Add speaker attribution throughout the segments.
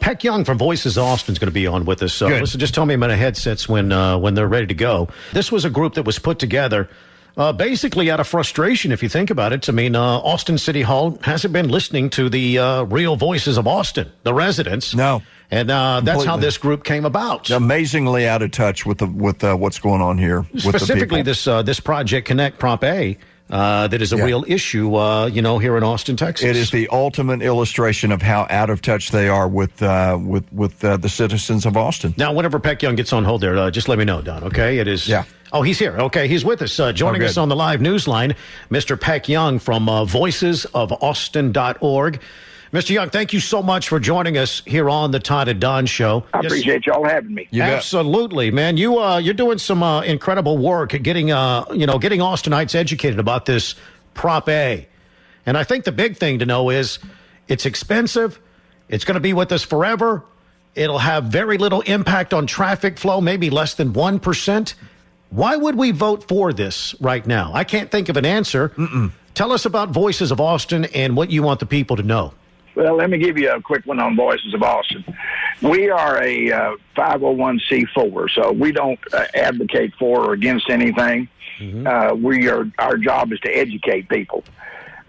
Speaker 1: Peck Young from Voices Austin is going to be on with us. So listen, just tell me about headsets when they're ready to go. This was a group that was put together basically out of frustration, if you think about it. I mean, Austin City Hall hasn't been listening to the real voices of Austin, the residents.
Speaker 2: No.
Speaker 1: And that's how this group came about.
Speaker 2: Amazingly out of touch with what's going on here.
Speaker 1: Specifically, this Project Connect Prop A that is a real issue, here in Austin, Texas.
Speaker 2: It is the ultimate illustration of how out of touch they are with the citizens of Austin.
Speaker 1: Now, whenever Peck Young gets on hold there, just let me know, Don. Okay, it is.
Speaker 2: Yeah.
Speaker 1: Oh, he's here. Okay, he's with us. Joining us on the live news line, Mr. Peck Young from voicesofaustin.org. Mr. Young, thank you so much for joining us here on the Todd and Don Show.
Speaker 3: I appreciate y'all having me.
Speaker 1: Absolutely, man. You're doing some incredible work at getting Austinites educated about this Prop A. And I think the big thing to know is it's expensive. It's going to be with us forever. It'll have very little impact on traffic flow, maybe less than 1%. Why would we vote for this right now? I can't think of an answer. Tell us about Voices of Austin and what you want the people to know.
Speaker 3: Well, let me give you a quick one on Voices of Austin. We are a 501c4, so we don't advocate for or against anything. Our job is to educate people.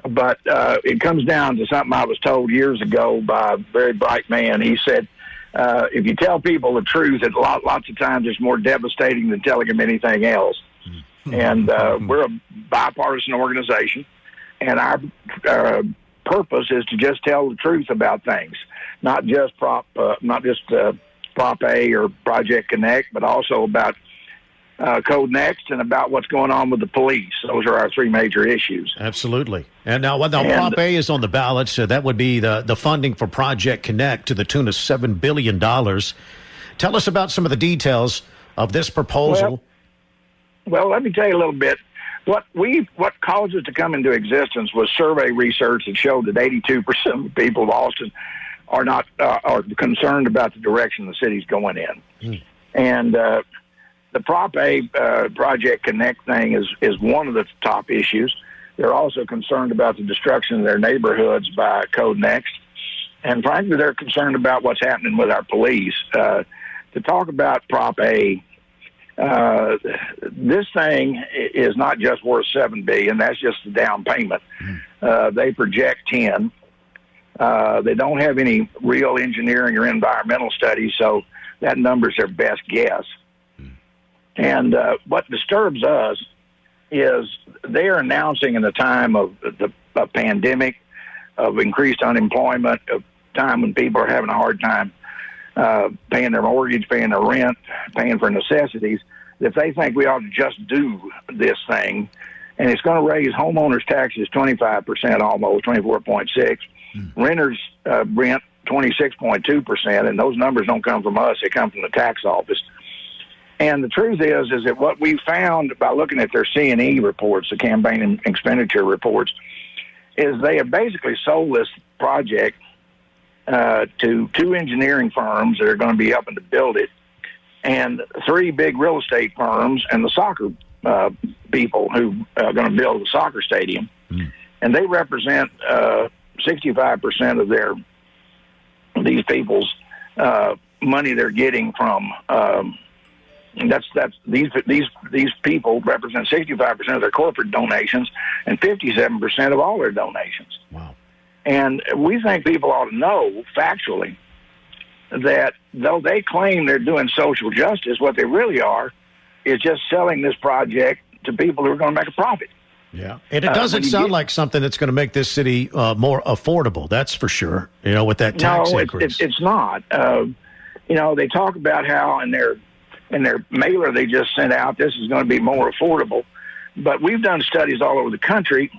Speaker 3: But it comes down to something I was told years ago by a very bright man. He said, if you tell people the truth, lots of times it's more devastating than telling them anything else. And we're a bipartisan organization, and our purpose is to just tell the truth about things, not just Prop A or Project Connect, but also about Code Next and about what's going on with the police. Those are our three major issues.
Speaker 1: Absolutely. And now Prop A is on the ballot, so that would be the funding for Project Connect to the tune of $7 billion. Tell us about some of the details of this proposal.
Speaker 3: Well, let me tell you a little bit. What caused it to come into existence was survey research that showed that 82% of the people of Austin are concerned about the direction the city's going in. And the Prop A Project Connect thing is one of the top issues. They're also concerned about the destruction of their neighborhoods by Code Next. And frankly, they're concerned about what's happening with our police. To talk about Prop A, this thing is not just worth $7 billion. That's just the down payment. They project 10. They don't have any real engineering or environmental studies, so that number's their best guess. And what disturbs us is they are announcing in a time of the pandemic, of increased unemployment, of time when people are having a hard time paying their mortgage, paying their rent, paying for necessities, if they think we ought to just do this thing, and it's going to raise homeowners' taxes 25%, almost 24.6%, renters rent 26.2%, and those numbers don't come from us; they come from the tax office. And the truth is that what we found by looking at their C&E reports, the campaign and expenditure reports, is they have basically sold this project to two engineering firms that are going to be helping to build it, and three big real estate firms and the soccer people who are going to build the soccer stadium. And they represent 65% of these people's money they're getting from. These people represent 65% of their corporate donations and 57% of all their donations.
Speaker 1: Wow.
Speaker 3: And we think people ought to know factually that though they claim they're doing social justice, what they really are is just selling this project to people who are going to make a profit.
Speaker 1: Yeah, and it doesn't sound like something that's going to make this city more affordable. That's for sure. With that tax increase.
Speaker 3: It's not. They talk about how in their mailer they just sent out, this is going to be more affordable. But we've done studies all over the country,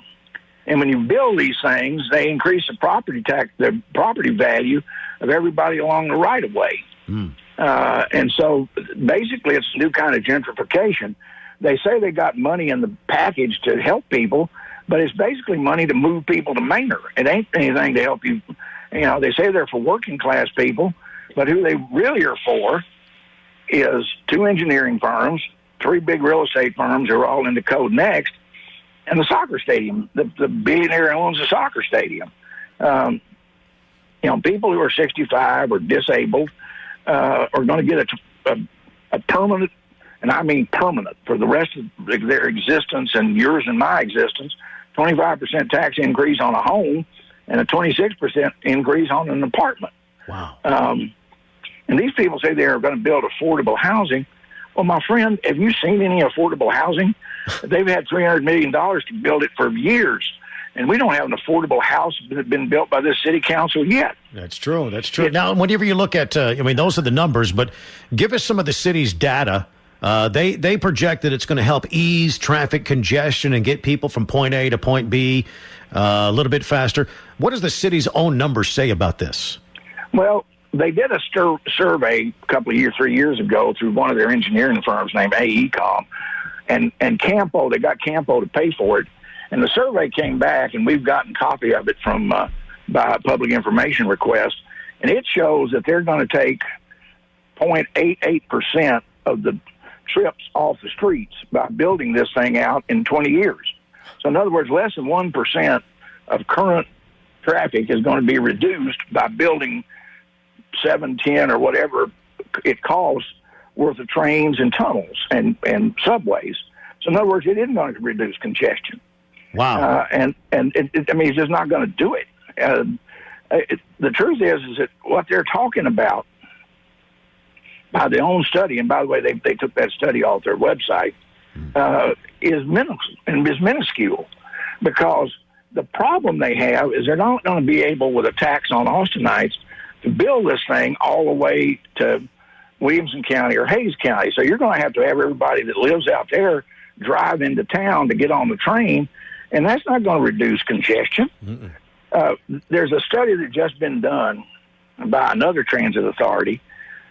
Speaker 3: and when you build these things, they increase the property value of everybody along the right of way. And so basically it's a new kind of gentrification. They say they got money in the package to help people, but it's basically money to move people to Manor. It ain't anything to help you. They say they're for working class people, but who they really are for is two engineering firms, three big real estate firms who are all into Code Next, and the soccer stadium. The billionaire owns the soccer stadium. people who are 65 or disabled are going to get a permanent, and I mean permanent, for the rest of their existence and yours and my existence, 25% tax increase on a home and a 26% increase on an apartment.
Speaker 1: Wow.
Speaker 3: And these people say they're going to build affordable housing. Well, my friend, have you seen any affordable housing? They've had $300 million to build it for years, and we don't have an affordable house that's been built by this city council yet.
Speaker 1: That's true. That's true. Now, whenever you look at, those are the numbers, but give us some of the city's data. They project that it's going to help ease traffic congestion and get people from point A to point B a little bit faster. What does the city's own numbers say about this?
Speaker 3: Well, they did a survey a couple of years, 3 years ago, through one of their engineering firms named AECOM, and Campo. They got Campo to pay for it, and the survey came back, and we've gotten a copy of it from by public information request, and it shows that they're going to take 0.88% of the trips off the streets by building this thing out in 20 years. So in other words, less than 1% of current traffic is going to be reduced by building 7, 10, or whatever it costs worth of trains and tunnels and subways. So in other words, it isn't going to reduce congestion.
Speaker 1: Wow.
Speaker 3: It's just not going to do it. The truth is that what they're talking about by their own study, and by the way, they took that study off their website, is minuscule, because the problem they have is they're not going to be able, with a tax on Austinites, to build this thing all the way to Williamson County or Hayes County. So you're going to have everybody that lives out there drive into town to get on the train, and that's not going to reduce congestion. There's a study that's just been done by another transit authority,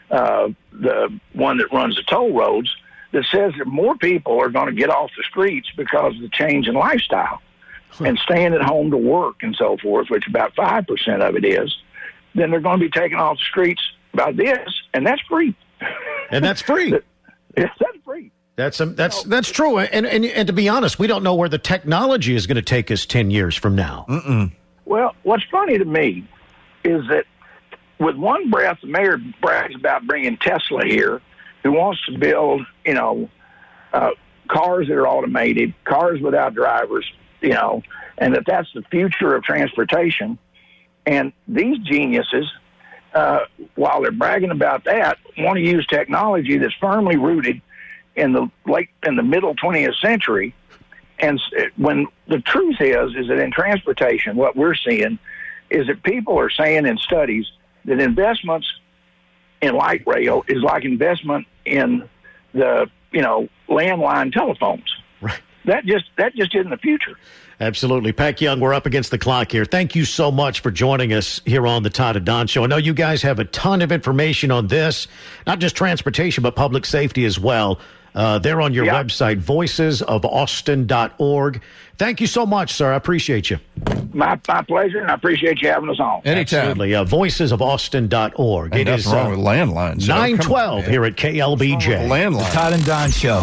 Speaker 3: the one that runs the toll roads, that says that more people are going to get off the streets because of the change in lifestyle and staying at home to work and so forth, which about 5% of it is. Then they're going to be taken off the streets by this, and that's free.
Speaker 1: And that's free.
Speaker 3: That's free.
Speaker 1: That's true. And to be honest, we don't know where the technology is going to take us 10 years from now.
Speaker 3: Well, what's funny to me is that with one breath, the mayor brags about bringing Tesla here, who wants to build, cars that are automated, cars without drivers, and that's the future of transportation. And these geniuses, while they're bragging about that, want to use technology that's firmly rooted in the middle 20th century. And when the truth is that in transportation, what we're seeing is that people are saying in studies that investments in light rail is like investment in the landline telephones.
Speaker 1: Right.
Speaker 3: That just isn't the future.
Speaker 1: Absolutely. Pack Young, we're up against the clock here. Thank you so much for joining us here on the Todd and Don Show. I know you guys have a ton of information on this, not just transportation, but public safety as well. They're on your website, voicesofaustin.org. Thank you so much, sir. I appreciate you.
Speaker 3: My pleasure, and I appreciate you having us on.
Speaker 2: Anytime.
Speaker 1: Absolutely. Voicesofaustin.org.
Speaker 2: Ain't nothing wrong with landlines.
Speaker 1: 9:12 here at KLBJ.
Speaker 2: Landline.
Speaker 4: The Todd and Don Show.